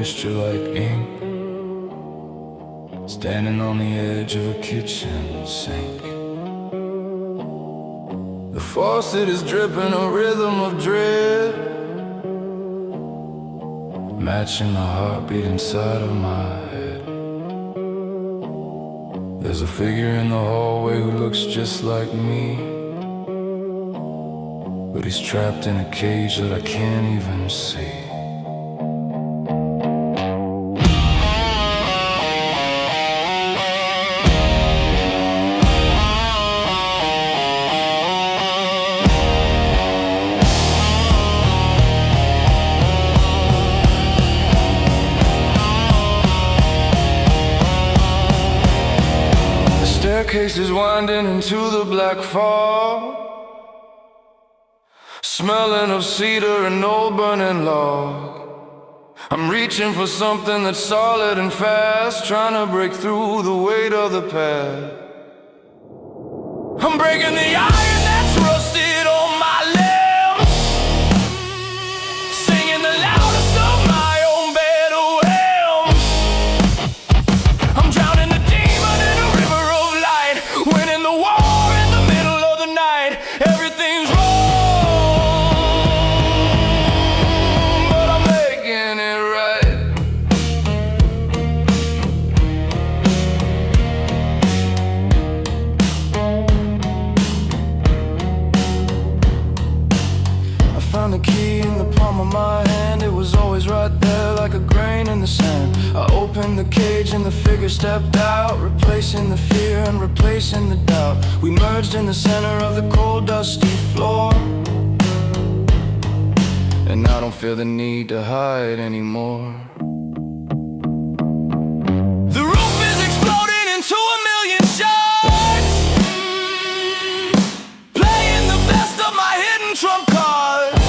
moisture like ink, standing on the edge of a kitchen sink. The faucet is dripping a rhythm of dread, matching the heartbeat inside of my head. There's a figure in the hallway who looks just like me, but he's trapped in a cage that I can't even see. Staircase is winding into the black fog, smelling of cedar and old burning log. I'm reaching for something that's solid and fast, trying to break through the weight of the past. I'm breaking the iron that's rusted on my limbs, singing the loudest of my own bed of hymns. I'm drowning the demon in a river of light, winning the war in the middle of the night. Everything's wrong, but I'm making it right. I found the key in the palm of my hand. It was always right there like a grain in the sand. I opened the cage and the figure stepped out, replacing the fear and replacing the doubt. We merged in the center of the cold, dusty floor, and I don't feel the need to hide anymore. The roof is exploding into a million shards, playing the best of my hidden trump cards.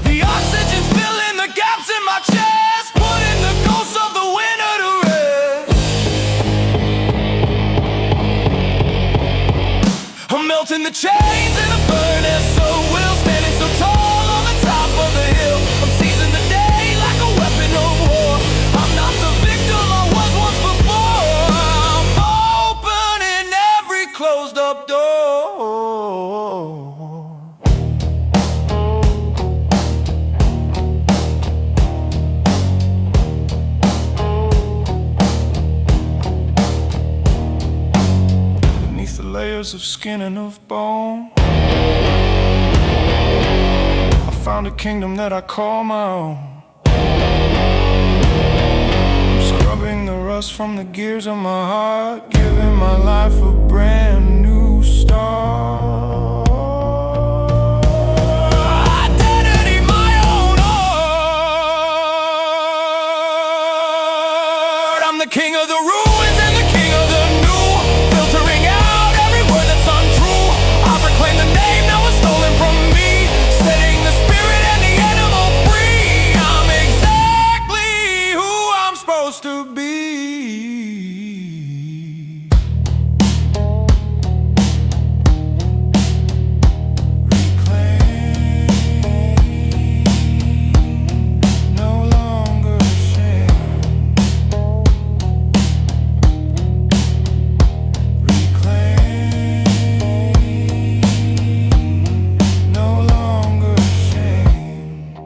The oxygen's filling the gaps in my chest, putting the ghosts of the winter to rest. I'm melting the chains in a furnace of will, standing so tall on the top of the hill. I'm seizing the day like a weapon of war. I'm not the victim I was once before. I'm opening every closed up door. Beneath the layers of skin and of bone, I found a kingdom that I call my own. I'm scrubbing the rust from the gears of my heart, giving my life a brand new start. Identity my own art. I'm the king of the ruins and the king of the new, filtering out every word that's untrue. I proclaim the name that was stolen from me, setting the spirit and the animal free. I'm exactly who I'm supposed to be. Reclaim, no longer shame. Reclaim, no longer shame.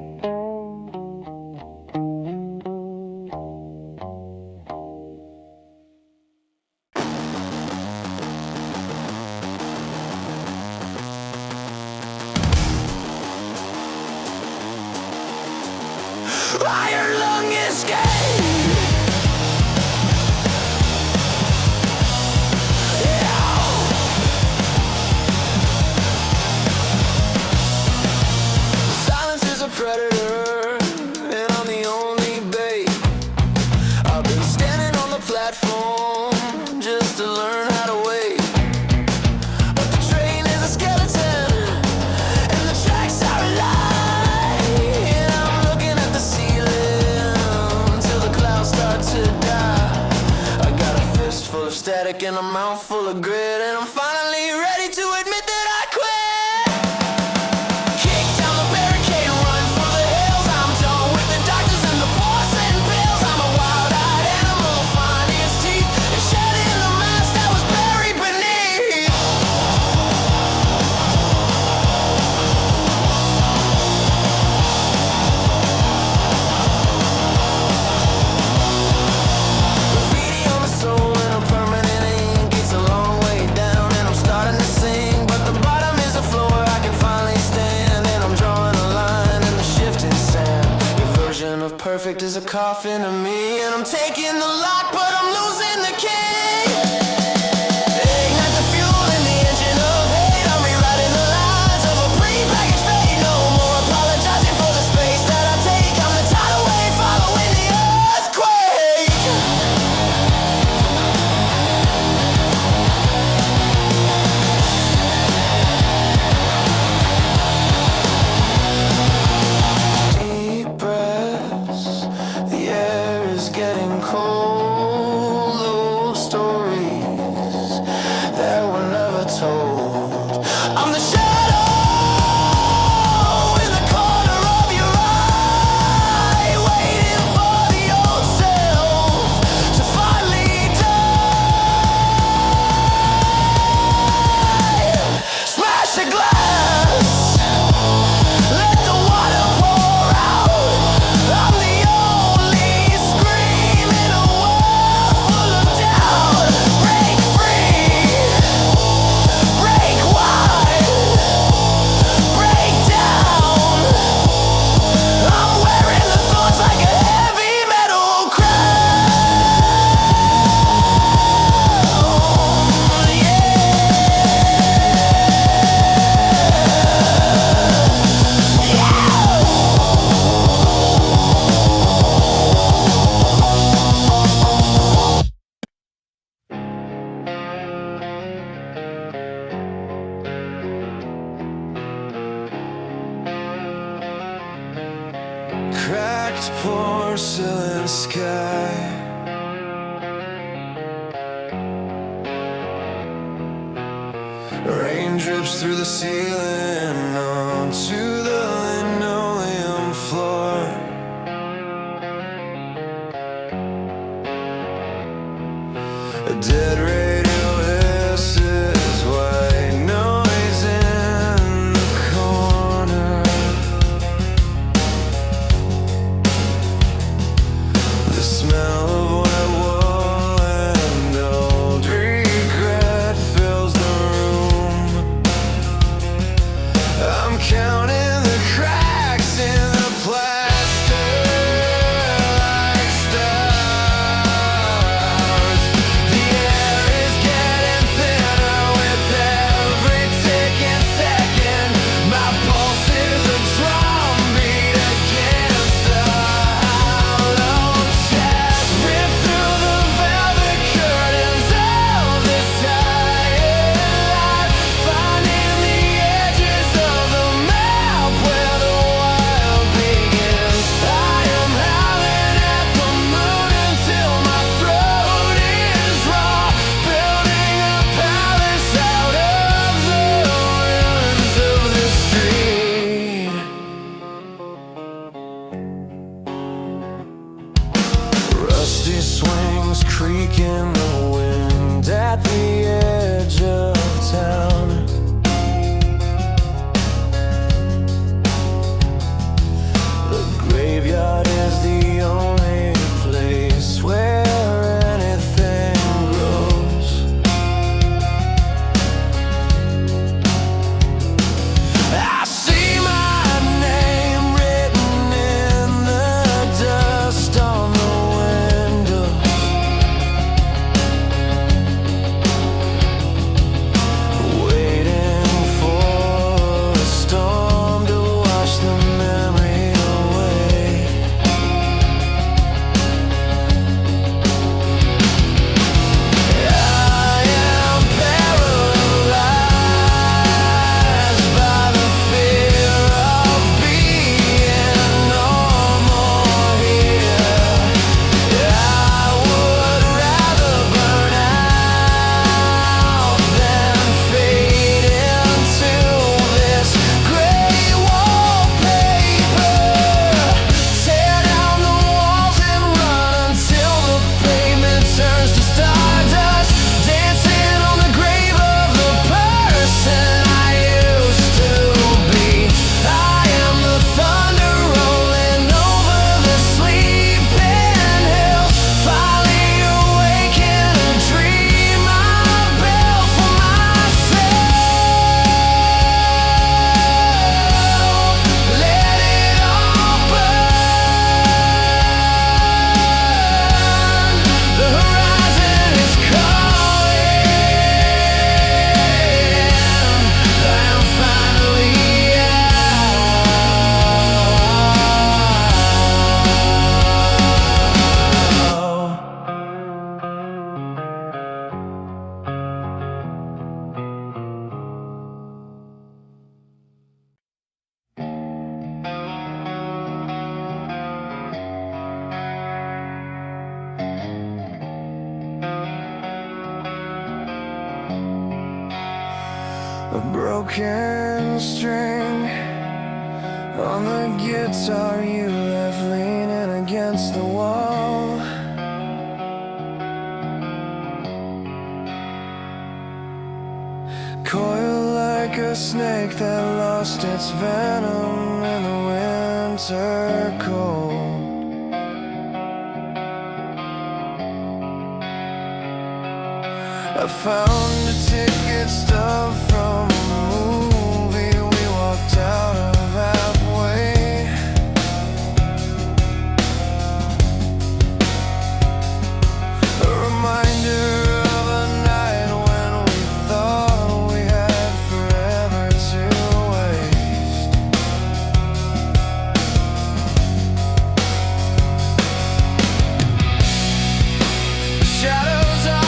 Iron lung escape. Silence is a predator, and I'm the only bait. I've been standing on the platform just to learn how to wait. But the train is a skeleton, and the tracks are a lie. And I'm looking at the ceiling till the clouds start to die. I got a fist full of static and a mouth full of grit, and I'm finally ready to admit that I quit. Kick down the barricade, run for the hills. I'm done with the a coffin to me, and I'm taking the lock, but I'm losing the key. Ignite the fuel in the engine of hate. I'm rewriting the lines of a pre-packaged fate. No more apologizing for the space that I take. I'm the tidal wave following the earthquake. Deep breaths, the air is getting cold. Those stories that were never told. I'm the shadow in the corner of your eye, waiting for the old self to finally die. Smash the glass, let the water pour out. I'm the only scream in a world full of doubt. Break free, break wide, break down. I'm wearing the thorns like a heavy metal crown. Cracked porcelain sky, rain drips through the ceiling onto the linoleum floor. A dead radio hisses, white noise in the corner. The smell of wet wool and old regret fills the room. I'm counting A broken string on the guitar you left leaning against the wall. Coiled like a snake that lost its venom in the winter cold. I found a ticket stub from a movie we walked out of halfway. A reminder of a night when we thought we had forever to waste. Shadows are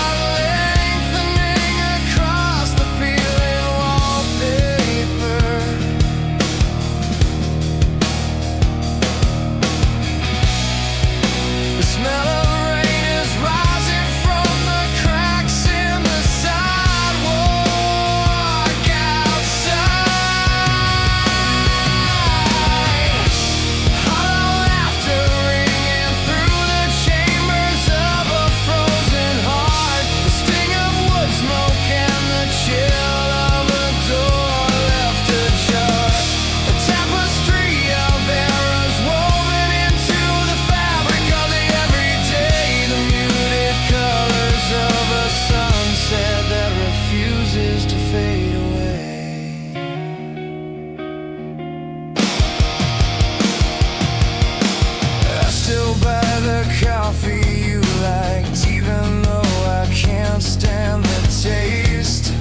coffee you liked, even though I can't stand the taste.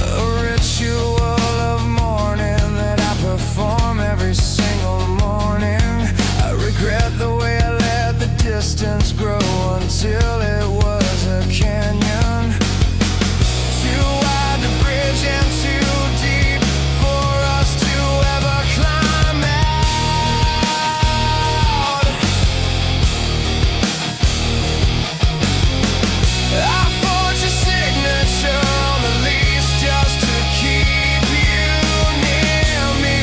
A ritual of mourning that I perform every single morning. I regret the way I let the distance grow until it was a canyon. Too wide to bridge and too deep for us to ever climb out. I forged your signature on the lease just to keep you near me.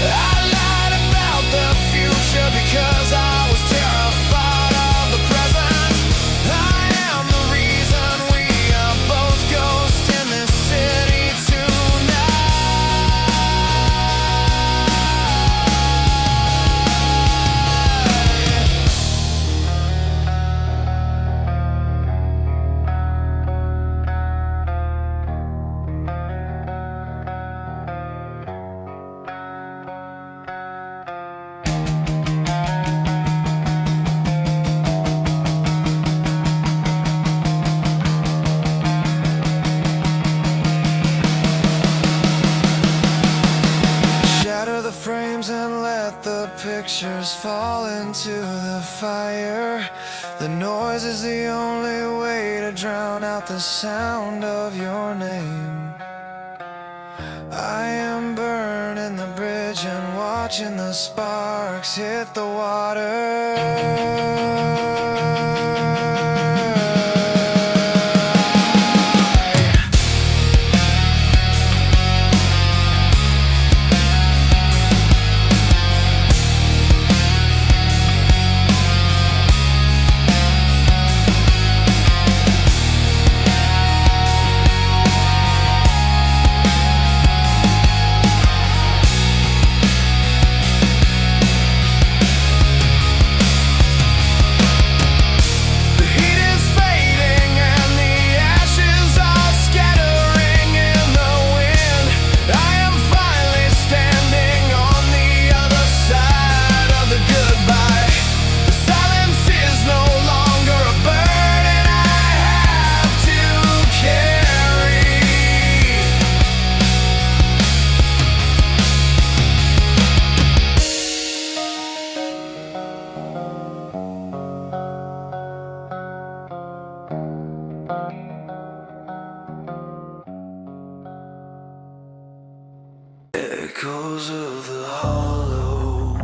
I lied about the future because I was terrified of the present. I am the reason we are both ghosts in this city tonight. Shatter the frames and let the pictures fall into the fire. The noise is the only way to drown out the sound of your name. I am burning the bridge and watching the sparks hit the water. Echoes of the hollow.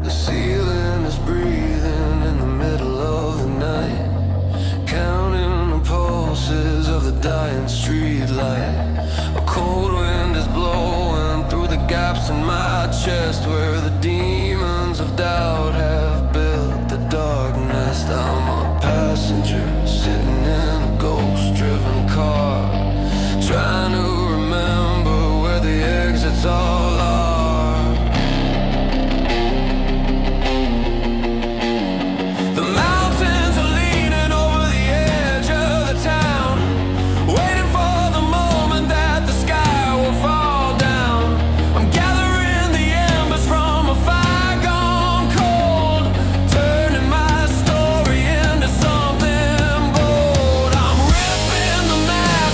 The ceiling is breathing in the middle of the night, counting the pulses of the dying street light. A cold wind is blowing through the gaps in my chest where the demons of doubt have built the dark nest. I'm a passenger sitting in a ghost-driven car, trying to remember where the exits all are. The mountains are leaning over the edge of the town, waiting for the moment that the sky will fall down. I'm gathering the embers from a fire gone cold, turning my story into something bold. I'm ripping the map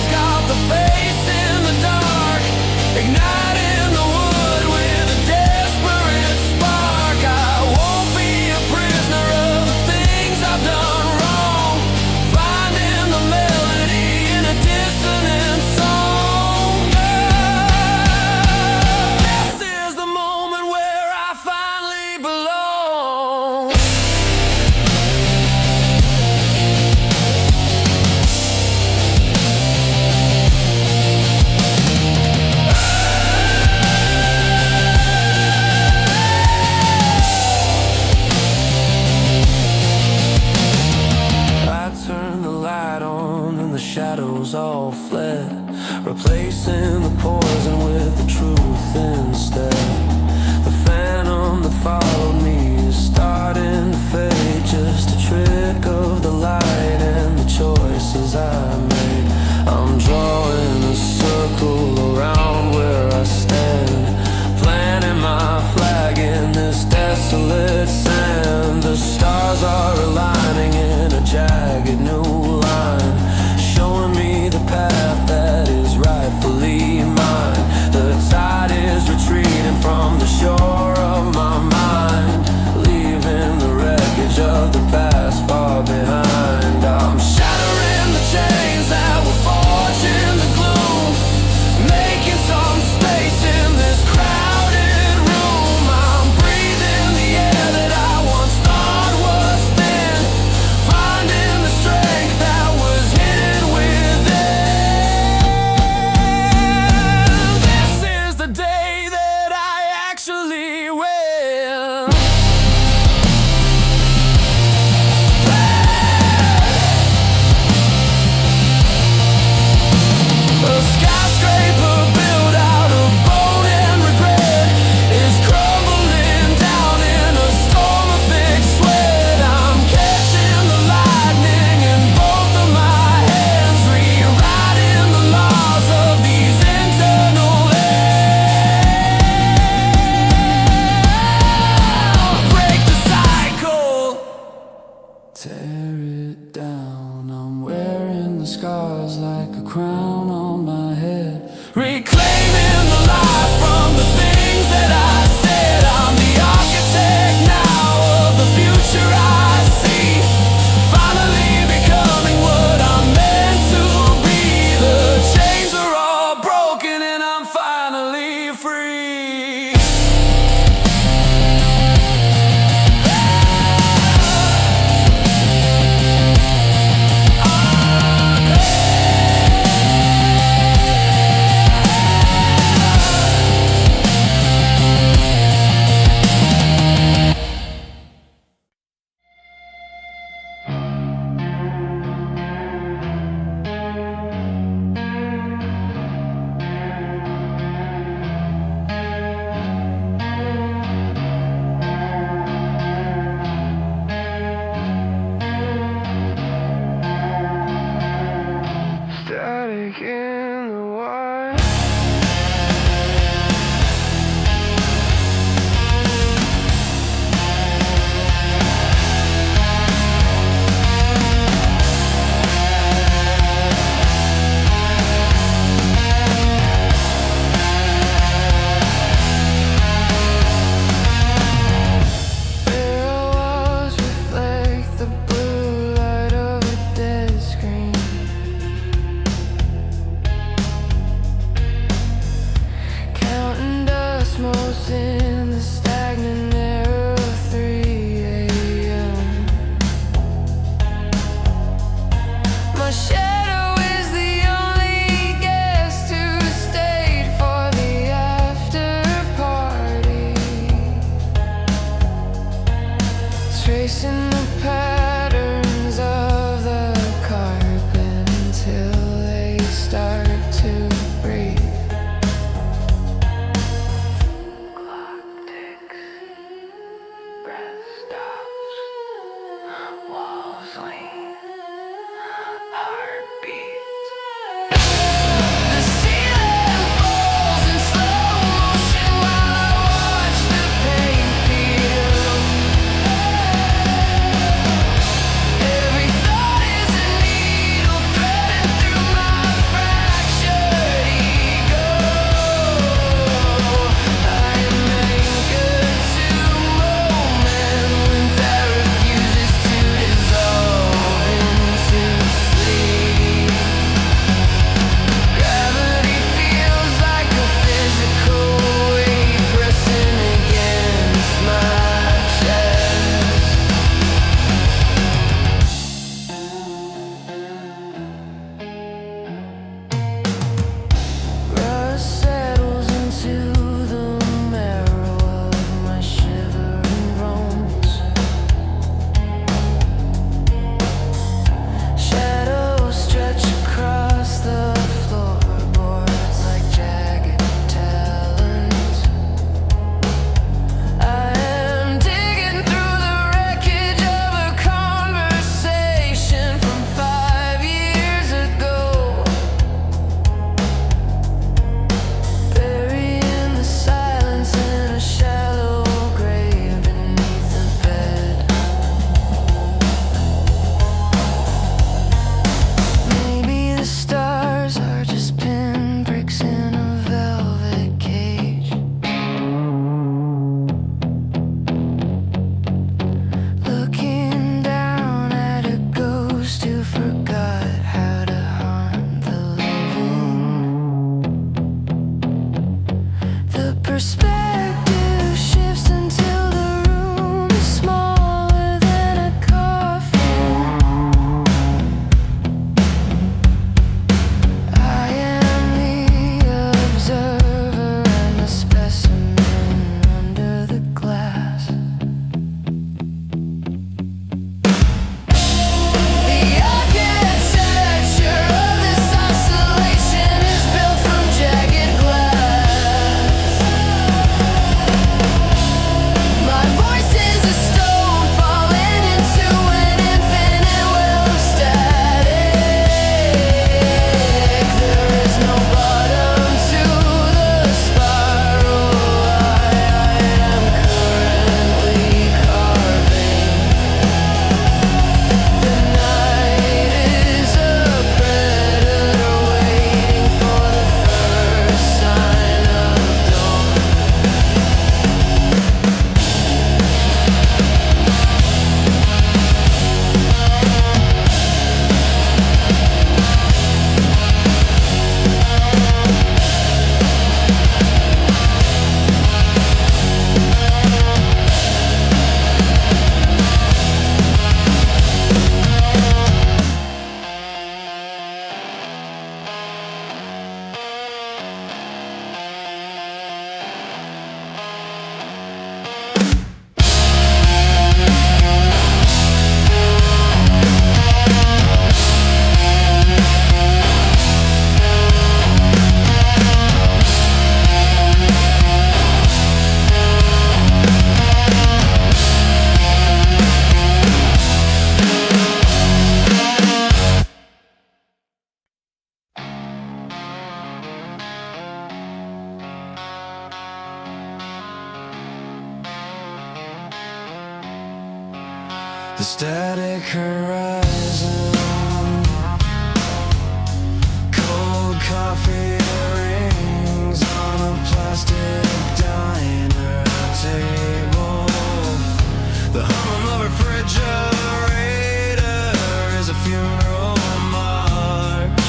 the static horizon, cold coffee rings on a plastic diner table. The hum of a refrigerator is a funeral march.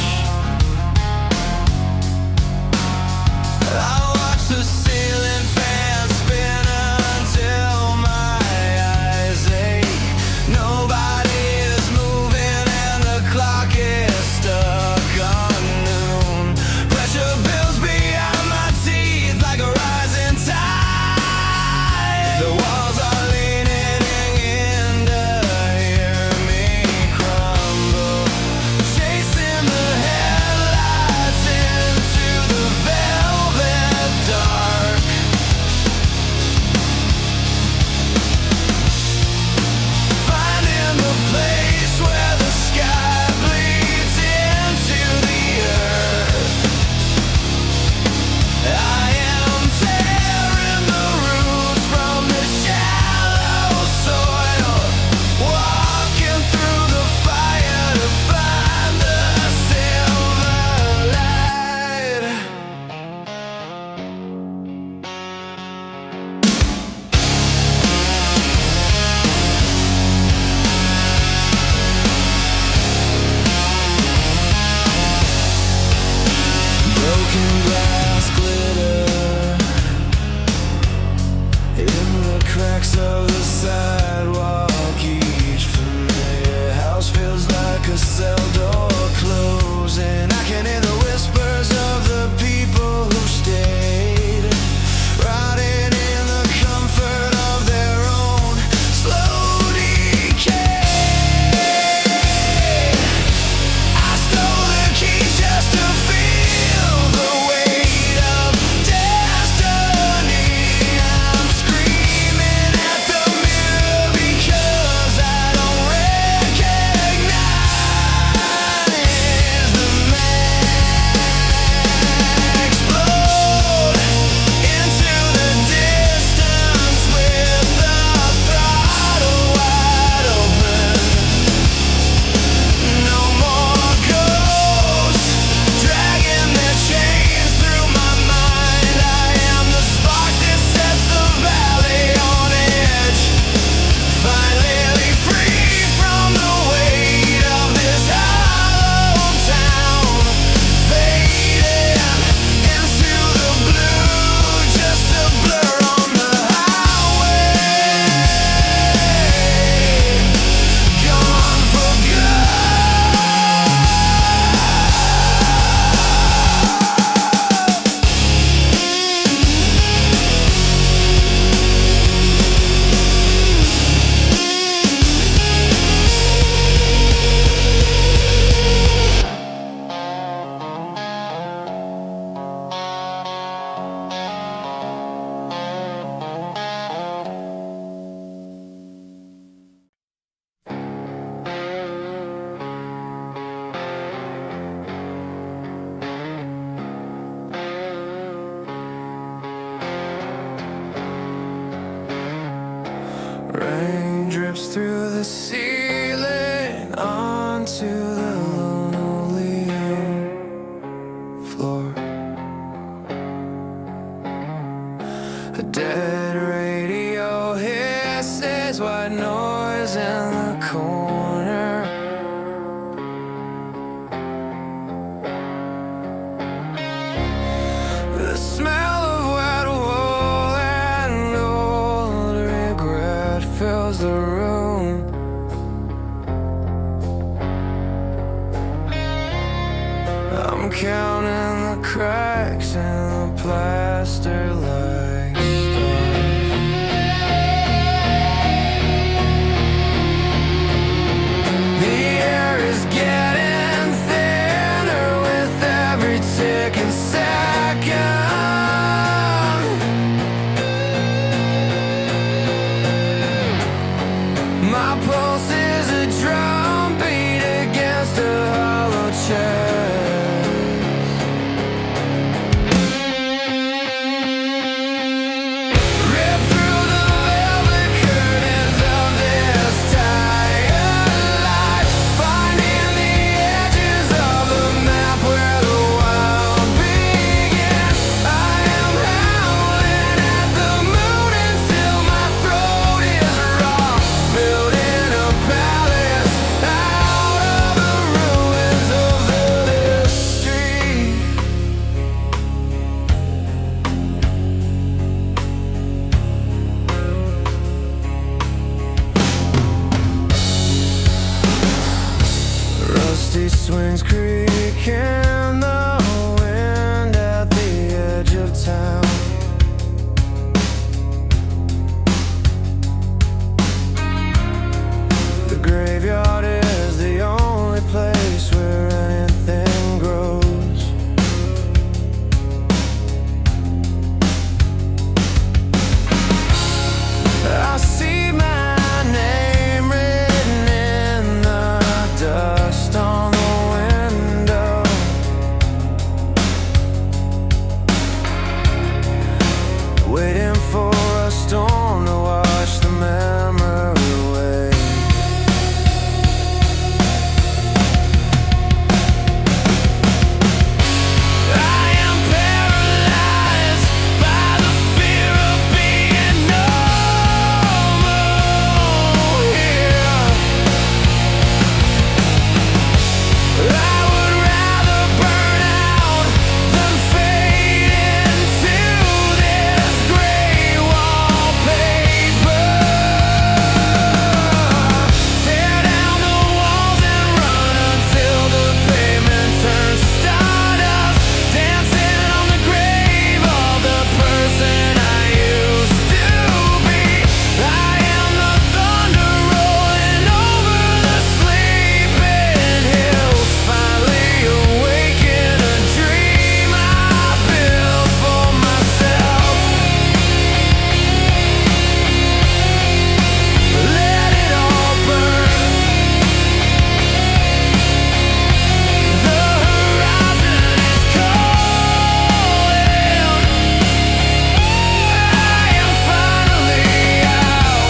I watch the ceiling fan the ceiling, onto the linoleum floor. A dead radio hisses, white noise in the corner. The smell of wet wool and old regret fills the room. I'm counting the cracks in the plaster like stars. The air is getting thinner with every ticking second. My pulse is a drum beat against a hollow chest. Rip through the velvet curtains of this tired life, finding the edges of the map where the wild begins. I am howling at the moon until my throat is raw, building a palace out of the ruins of this street. Rusty swings creak in the wind at the edge of town. The graveyard is the only place where anything grows. I see my name written in the dust on the window. Waiting for a storm to wash the memory away. I am paralyzed by the fear of being normal here. I would rather burn out than fade into this gray wallpaper. Tear down the walls and run until the pavement turns to stardust, dancing on the grave of the person I used to be. I am the thunder rolling over the sleeping hills, finally awaken a dream I built for myself. Let it all burn. The horizon is calling. I am finally out.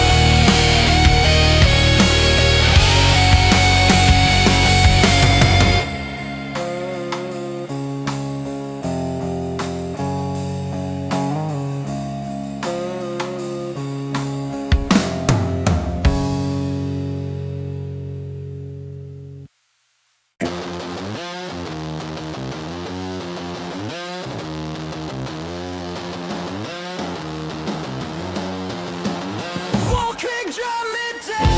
Full kick drum it down.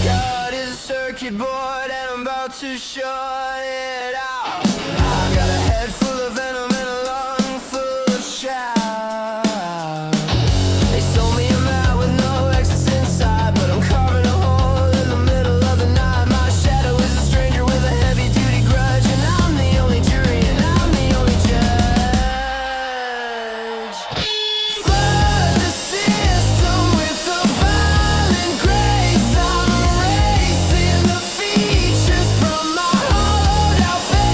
God is a circuit board and I'm about to shut it out. I got a head full of venom and a lung full of shout. They sold me a mat with no exits inside, but I'm carving a hole in the middle of the night. My shadow is a stranger with a heavy duty grudge, and I'm the only jury and I'm the only judge. Flood the system with a violent grace. I'm erasing the features from my hollowed out face.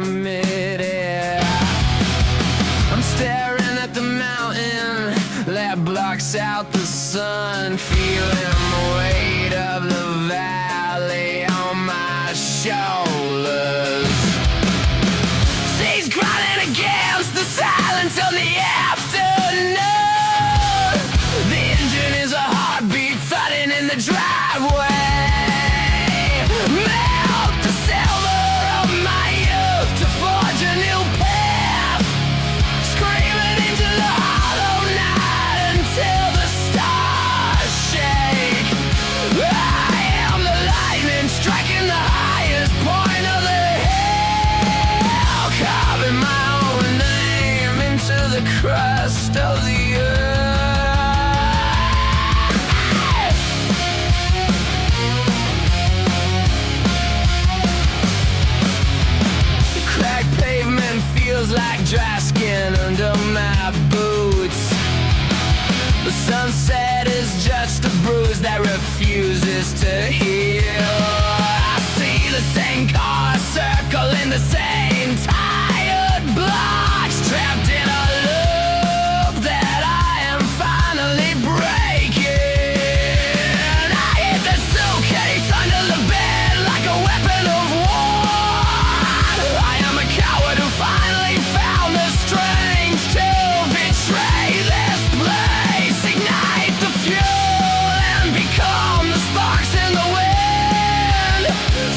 midair. I'm staring at the mountain that blocks out the sun, feeling the weight of the valley on my shoulders. Seas grinding against the silence of the afternoon. The engine is a heartbeat thudding in the driveway. Melt the silver of my youth to forge a new path, screaming into the hollow night until the stars shake. I am the lightning striking the highest point of the hill, carving my own name into the crust of the earth. Feels like dry skin under my boots. The sunset is just a bruise that refuses to heal. I see the same cars circling the same tired blocks, trapped in a loop that I am finally breaking. I hit the suitcase under the bed like a weapon of war. I am a coward who finally found the strength to betray this place, ignite the fuel and become the sparks in the wind,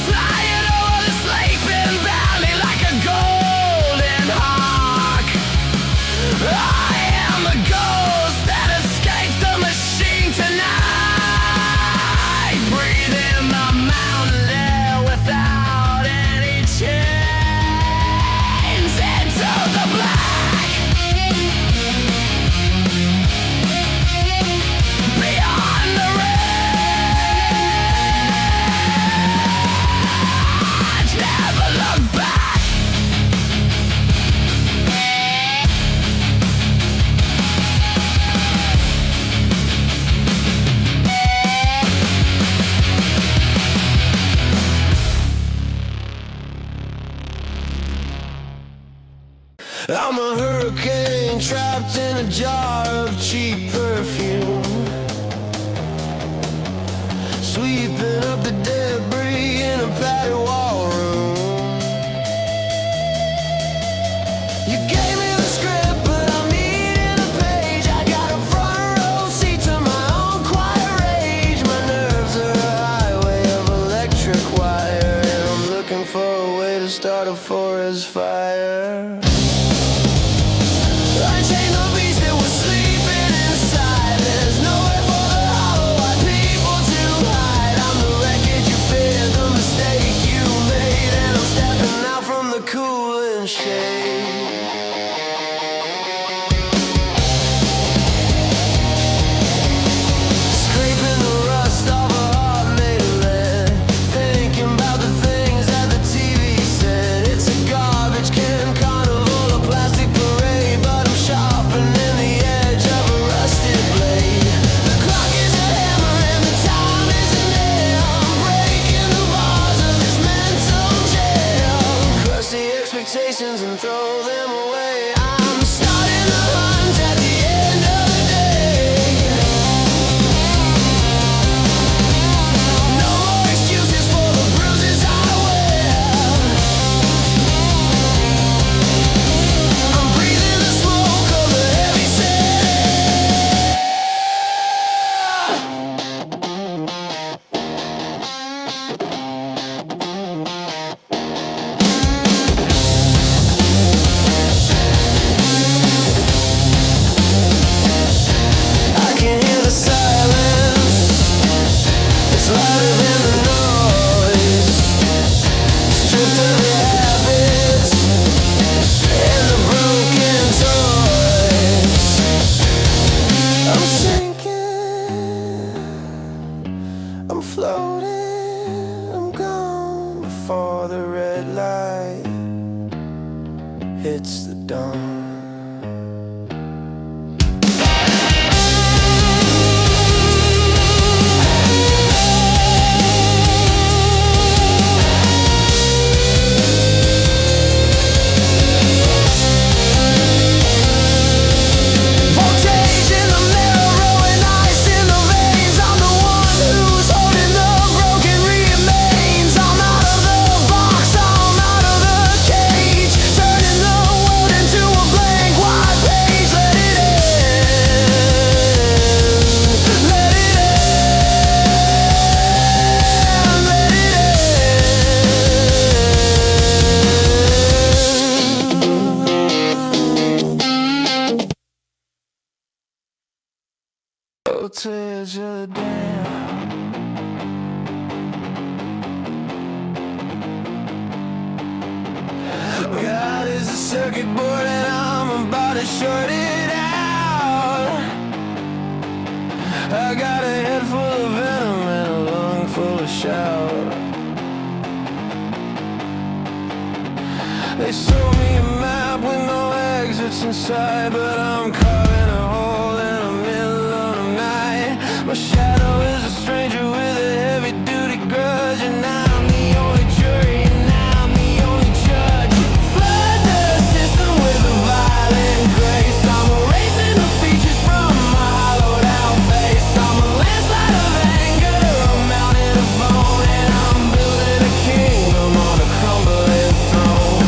flying over the sleeping valley like a golden hawk. I am a ghost that escaped the machine tonight, breathing the mountain air without any chains into the black. Beyond the range, never look back. I'm a hurricane trapped in a jar of cheap perfume, sweeping up the debris in a padded wall room. You gave me the script, but I'm needing a page. I got a front row seat to my own quiet rage. My nerves are a highway of electric wire, and I'm looking for a way to start a forest fire. Unchain the beast that was sleeping inside. There's nowhere for the hollow-eyed people to hide. I'm the wreckage you feared, the mistake you made, and I'm stepping out from the cooling shade. Scraping the rust off a heart made of lead, thinking about the things that the TV said. It's a garbage can carnival, a plastic parade, but I'm sharpening the edge of a rusted blade. The clock is a hammer and the time is a nail. I'm breaking the bars of this mental jail. Crush the expectations and throw them away. I'm starting the hunt at the end of the day. No more excuses for the bruises I wear. I'm breathing the smoke of the heavy set air. I can hear the silence. It's louder than the noise. Stripped of the habits and the broken toys. I'm sinking, I'm floating, I'm gone before the red light hits the dawn. voltage of the dam. God is a circuit board and I'm about to short it out. I got a head full of venom and a lung full of shout. They sold me a map with no exits inside, but I'm carving a hole in the middle of the night. My shadow is a stranger with a heavy duty grudge, and I'm the only jury and I'm the only judge. Flood the system with a violent grace. I'm erasing the features from my hollowed out face. I'm a landslide of anger, a mountain of bone, and I'm building a kingdom on a crumbling throne.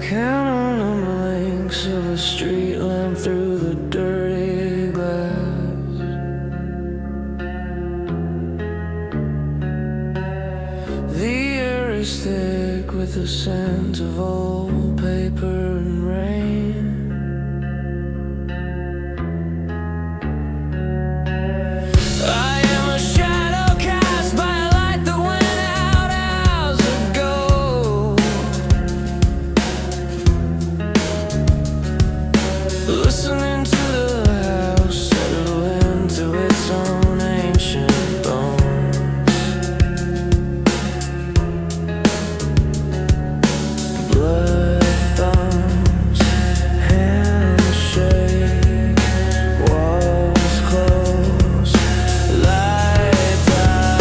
Count on the links of a street lamp through the dirty glass. The air is thick with the scent of old paper and rain. I am a shadow cast by a light that went out hours ago. Listening to the house settle into its own ancient bones. Blood thumbs, hands shake, walls close, light die.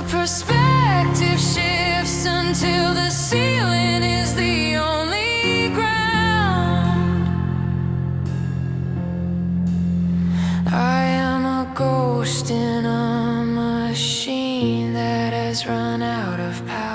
perspective shifts until the ceiling is the only ground. I am a ghost in a machine that has run out of power.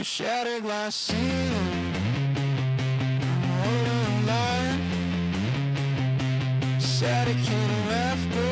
Shattered glass ceiling, holding a line, static in a raft.